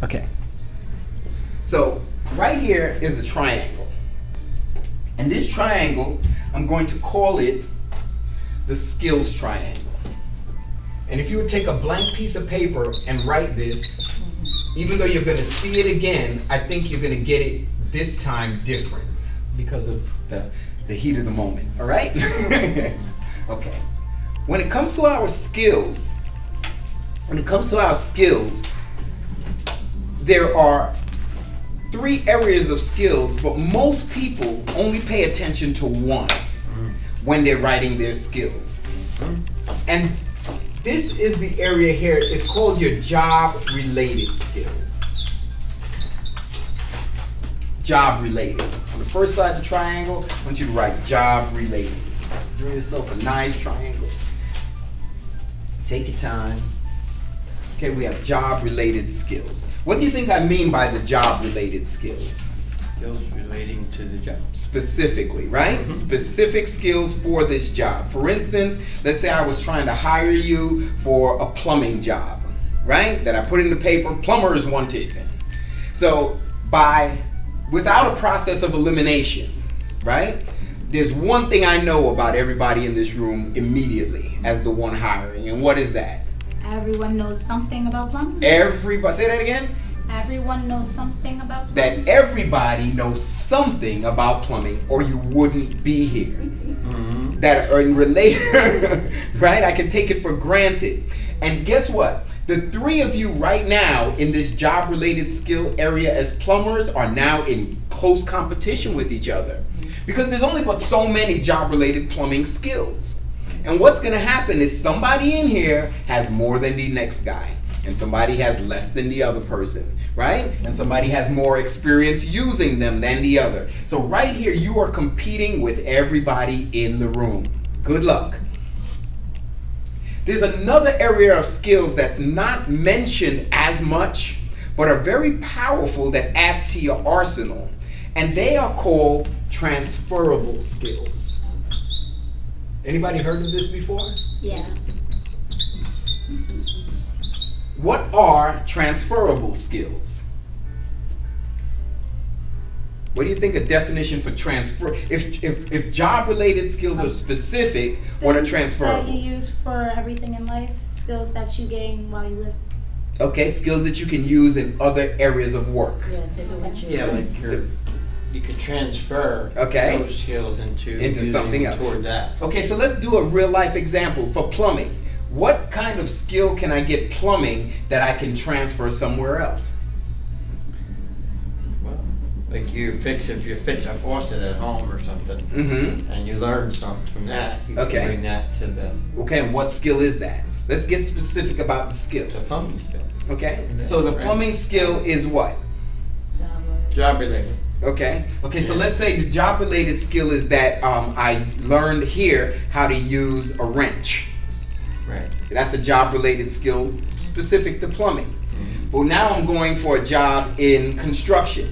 Okay. So right here is a triangle. And this triangle, I'm going to call it the Skills Triangle. And if you would take a blank piece of paper and write this, even though you're going to see it again, I think you're going to get it this time different because of the heat of the moment. All right? Okay. When it comes to our skills, there are 3 areas of skills, but most people only pay attention to one when they're writing their skills. And this is the area here. It's called your job-related skills. Job-related. On the first side of the triangle, I want you to write job-related. Give yourself a nice triangle. Take your time. Okay, we have job-related skills. What do you think I mean by the job-related skills? Skills relating to the job. Specifically, right? Specific skills for this job. For instance, let's say I was trying to hire you for a plumbing job, right? That I put in the paper, plumbers wanted. So without a process of elimination, right? There's one thing I know about everybody in this room immediately as the one hiring, and what is that? Everyone knows something about plumbing. Everybody, say that again? Everyone knows something about plumbing. That everybody knows something about plumbing, or you wouldn't be here. That are related, right? I can take it for granted. And guess what? The 3 of you right now in this job-related skill area as plumbers are now in close competition with each other. Because there's only but so many job-related plumbing skills. And what's going to happen is somebody in here has more than the next guy. And somebody has less than the other person, right? And somebody has more experience using them than the other. So right here, you are competing with everybody in the room. Good luck. There's another area of skills that's not mentioned as much, but are very powerful that adds to your arsenal. And they are called transferable skills. Anybody heard of this before? Yes. What are transferable skills? What do you think a definition for transfer? If job-related skills are specific, what are transferable? That you use for everything in life, skills that you gain while you live. Okay, skills that you can use in other areas of work. Yeah, like you could transfer those skills into something else. Toward that. Okay, so let's do a real-life example for plumbing. What kind of skill can I get plumbing that I can transfer somewhere else? Well, like if you fix a faucet at home or something, and you learn something from that, you can bring that to the. Okay, and what skill is that? Let's get specific about the skill. The plumbing skill. Okay, so the plumbing skill is what? Job related. Okay, so let's say the job-related skill is that I learned here how to use a wrench. Right. That's a job-related skill specific to plumbing. But now I'm going for a job in construction.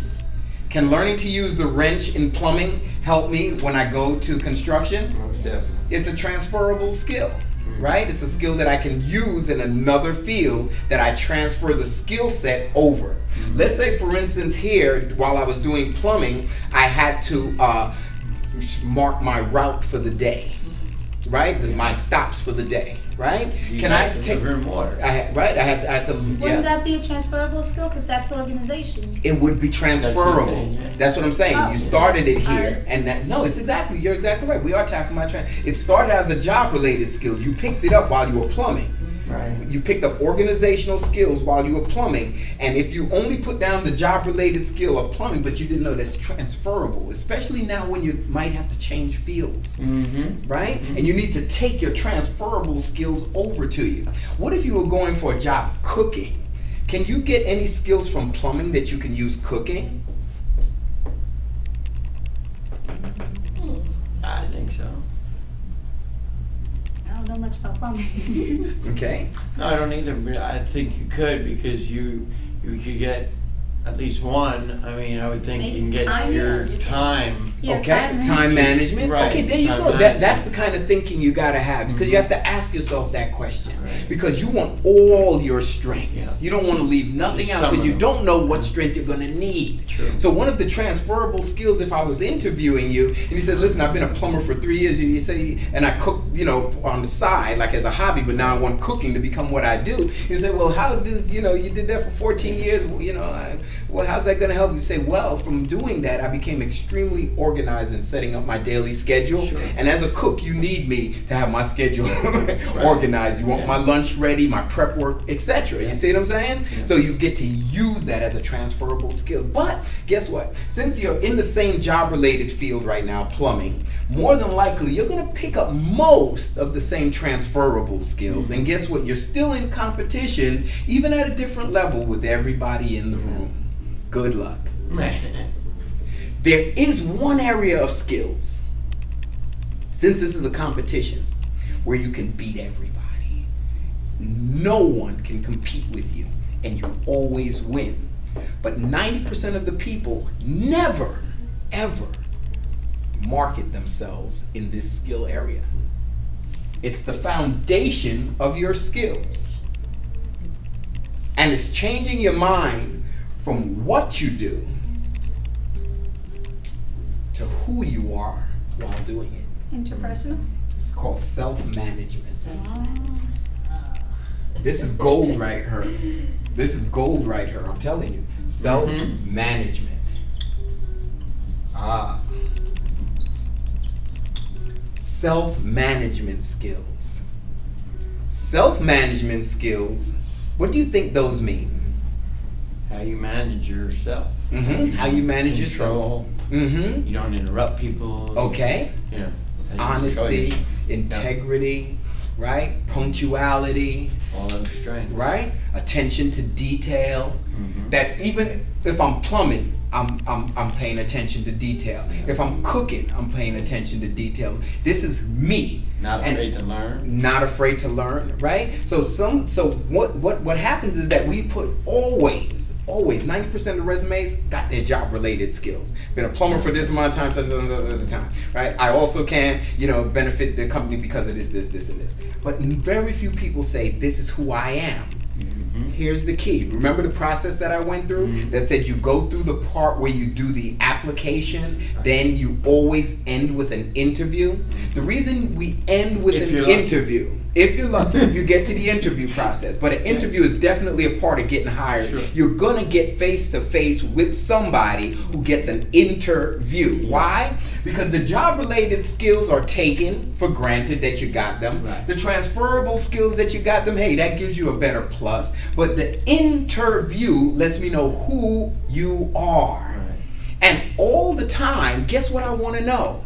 Can learning to use the wrench in plumbing help me when I go to construction? Most definitely. It's a transferable skill, right? It's a skill that I can use in another field that I transfer the skill set over. Let's say, for instance, here, while I was doing plumbing, I had to mark my route for the day, right? My stops for the day, right? Can I take water? I had to. Wouldn't that be a transferable skill? Because that's organization. It would be transferable. That's what I'm saying. Oh. You started it here, and you're exactly right. We are talking about it started as a job-related skill. You picked it up while you were plumbing. Right. You picked up organizational skills while you were plumbing, and if you only put down the job-related skill of plumbing, but you didn't know that's transferable, especially now when you might have to change fields, right? And you need to take your transferable skills over to you. What if you were going for a job cooking? Can you get any skills from plumbing that you can use cooking? I think so. I don't know much about plumbing. Okay. No, I don't either, but I think you could because you could get at least one. I mean, I would think Maybe you can get time, your yeah. time. Your Okay, time management. Right. Okay, there you Time go. management. That's the kind of thinking you gotta have, because you have to ask yourself that question, Right. because you want all your strengths. Yeah. You don't want to leave nothing Just out, some because of you them. don't know what strength you're gonna need. True. So one of the transferable skills, if I was interviewing you and you said, "Listen, I've been a plumber for 3 years," you say, and I cook, on the side, like as a hobby, but now I want cooking to become what I do. You say, "Well, how does you did that for 14 years? Well, how's that gonna help?" You say, "Well, from doing that, I became extremely organized in setting up my daily schedule. Sure. And as a cook, you need me to have my schedule organized. You want my lunch ready, my prep work, etc." You see what I'm saying? Yeah. So you get to use that as a transferable skill. But guess what? Since you're in the same job-related field right now, plumbing, more than likely you're gonna pick up most of the same transferable skills. And guess what? You're still in competition, even at a different level, with everybody in the room. Good luck. Man. There is one area of skills, since this is a competition, where you can beat everybody. No one can compete with you, and you always win. But 90% of the people never, ever market themselves in this skill area. It's the foundation of your skills. And it's changing your mind from what you do to who you are while doing it. Interpersonal? It's called self-management. This is gold right here. This is gold right here, I'm telling you. Self-management. Self-management skills. Self-management skills, what do you think those mean? How you manage yourself. How you manage Control. yourself. You don't interrupt people. Okay. Yeah. Honesty, integrity, right? Punctuality, All those strengths. right? Attention to detail. That even if I'm plumbing, I'm paying attention to detail. If I'm cooking, I'm paying attention to detail. This is me. Not afraid to learn. Not afraid to learn, right? So what happens is that we put always 90% of resumes got their job related skills. Been a plumber for this amount of time, such a time, right? I also can, benefit the company because of this, and this. But very few people say, "This is who I am." Here's the key. Remember the process that I went through that said you go through the part where you do the application, then you always end with an interview. The reason we end with an interview, if you're lucky, if you get to the interview process, but an interview is definitely a part of getting hired. Sure. You're gonna get face to face with somebody who gets an interview. Why? Because the job related skills are taken for granted that you got them. Right. The transferable skills that you got them, hey, that gives you a better plus. But the interview lets me know who you are. Right. And all the time, guess what I want to know?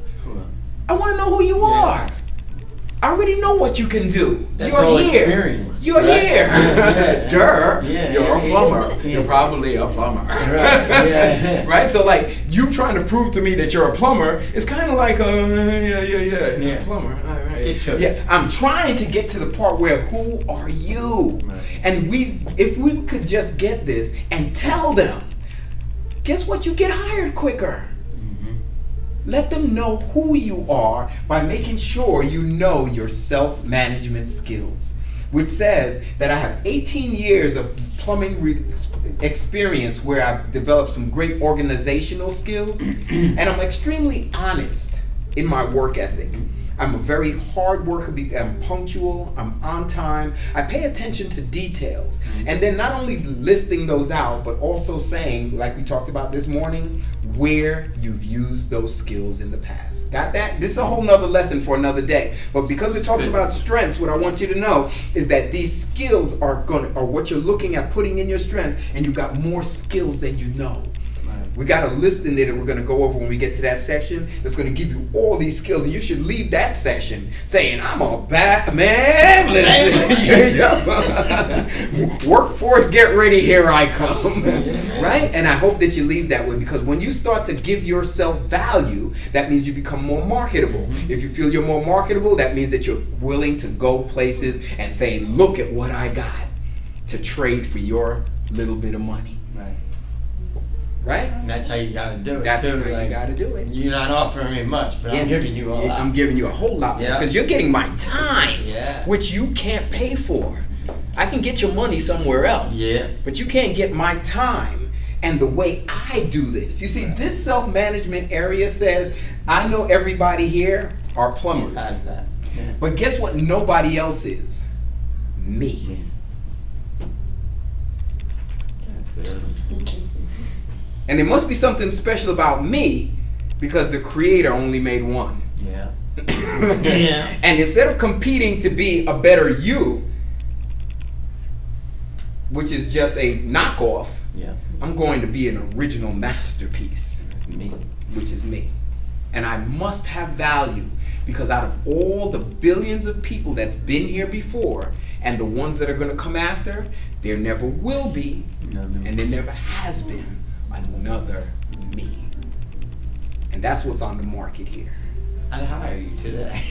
I want to know who you are. I already know what you can do. That's You're all here. experience. You're Right. here. Yeah. Duh. Yeah. You're a plumber. Yeah. You're probably a plumber. Right. Yeah. Right? So like you trying to prove to me that you're a plumber is kind of like yeah. Plumber. All right. Get to it. Yeah. I'm trying to get to the part where who are you? Right. And if we could just get this and tell them, guess what? You get hired quicker. Let them know who you are by making sure you know your self-management skills, which says that I have 18 years of plumbing experience where I've developed some great organizational skills, and I'm extremely honest in my work ethic. I'm a very hard worker. I'm punctual. I'm on time. I pay attention to details. And then not only listing those out, but also saying, like we talked about this morning, where you've used those skills in the past. Got that? This is a whole nother lesson for another day. But because we're talking about strengths, what I want you to know is that these skills are what you're looking at putting in your strengths, and you've got more skills than you know. We got a list in there that we're going to go over when we get to that section that's going to give you all these skills, and you should leave that section saying, "I'm a bad man." Workforce, get ready, here I come. Right? And I hope that you leave that way, because when you start to give yourself value, that means you become more marketable. If you feel you're more marketable, that means that you're willing to go places and say, "Look at what I got," to trade for your little bit of money. Right. Right? And that's how you gotta do it. That's too. how Like, you gotta do it. You're not offering me much, but I'm giving you a lot. I'm giving you a whole lot more because you're getting my time, which you can't pay for. I can get your money somewhere else, but you can't get my time and the way I do this. You see, this self-management area says, I know everybody here are plumbers. How's that? Yeah. But guess what nobody else is? Me. That's good. And there must be something special about me because the creator only made one. Yeah. And instead of competing to be a better you, which is just a knockoff, I'm going to be an original masterpiece. Me. Which is me. And I must have value because out of all the billions of people that's been here before and the ones that are going to come after, there never will be, and there never has been another me. And that's what's on the market here. I'd hire you today.